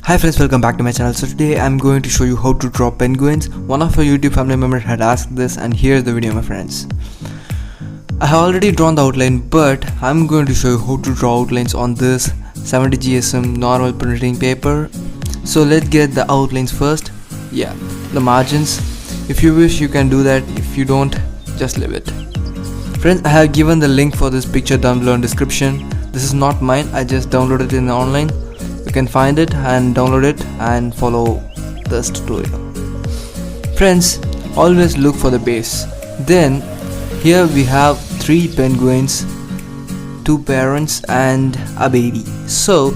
Hi friends, welcome back to my channel. So today I'm going to show you how to draw penguins. One of our YouTube family members had asked this and here's the video, my friends. I have already drawn the outline, but I'm going to show you how to draw outlines on this 70 GSM normal printing paper. So let's get the outlines first. Yeah, the margins. If you wish, you can do that. If you don't, just leave it. Friends, I have given the link for this picture down below in description. This is not mine, I just downloaded it in online. You can find it and download it and follow this tutorial. Friends, always look for the base. Then here we have 3 penguins, 2 parents and a baby. So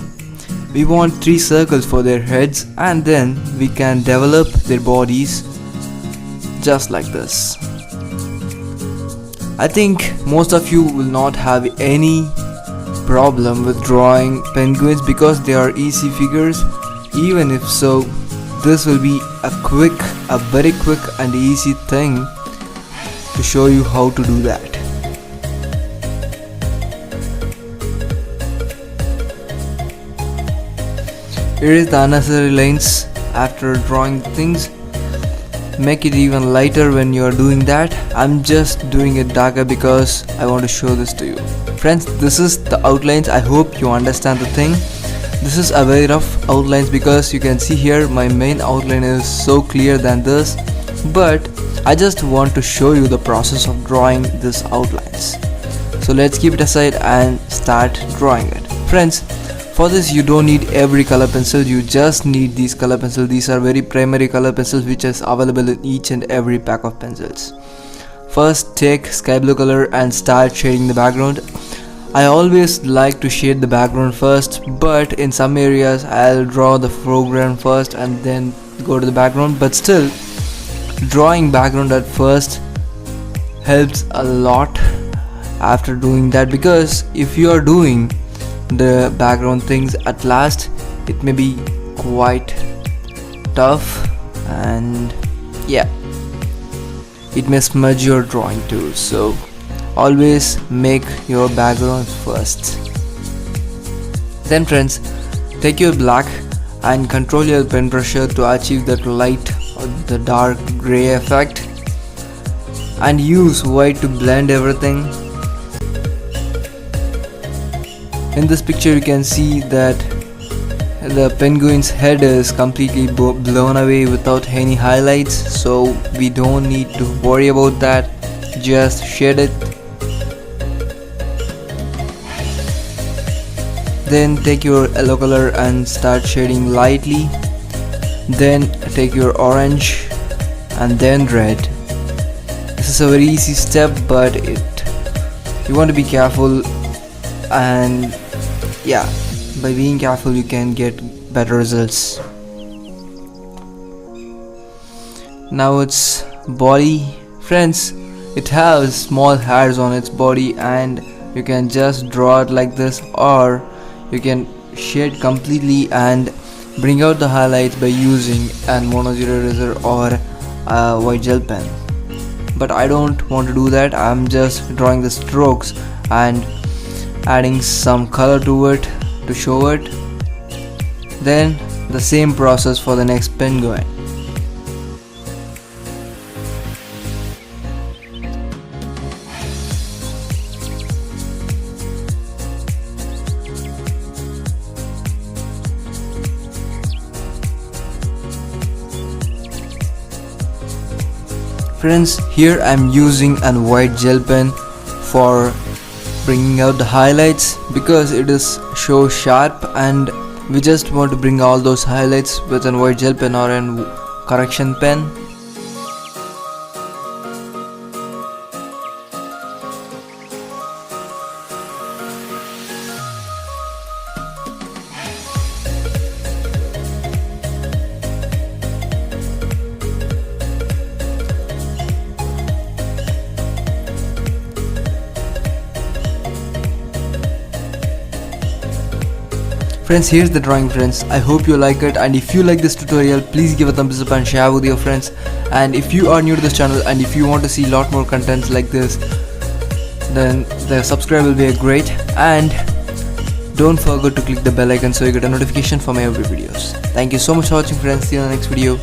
we want 3 circles for their heads, and then we can develop their bodies just like this. I think most of you will not have any problem with drawing penguins because they are easy figures. Even if so, this will be a very quick and easy thing to show you how to do that. Erase the unnecessary lines after drawing things. Make it even lighter when you are doing that. I'm just doing it darker because I want to show this to you. Friends, this is the outlines. I hope you understand the thing. This is a very rough outlines because you can see here my main outline is so clear than this, but I just want to show you the process of drawing these outlines. So let's keep it aside and start drawing it. Friends, for this you don't need every color pencil, you just need these color pencils. These are very primary color pencils which is available in each and every pack of pencils. First, take sky blue color and start shading the background. I always like to shade the background first, but in some areas I'll draw the foreground first and then go to the background, but still drawing background at first helps a lot after doing that, because if you are doing the background things at last, it may be quite tough and yeah, it may smudge your drawing too. So always make your background first. Then friends, take your black and control your pen pressure to achieve that light or the dark gray effect, and use white to blend everything. In this picture you can see that the penguin's head is completely blown away without any highlights, so we don't need to worry about that. Just shade it. Then take your yellow color and start shading lightly. Then take your orange and then red. This is a very easy step, but you want to be careful, and yeah, by being careful you can get better results. Now it's body. Friends, it has small hairs on its body and you can just draw it like this, or you can shade completely and bring out the highlights by using a mono-zero eraser or a white gel pen. But I don't want to do that. I'm just drawing the strokes and adding some color to it to show it. Then the same process for the next penguin. Friends, here I'm using a white gel pen for bringing out the highlights because it is so sharp, and we just want to bring all those highlights with a white gel pen or a correction pen. Friends, here's the drawing. Friends, I hope you like it, and if you like this tutorial, please give a thumbs up and share with your friends. And if you are new to this channel and if you want to see a lot more contents like this, then the subscribe will be a great, and don't forget to click the bell icon so you get a notification for my every videos. Thank you so much for watching friends. See you in the next video.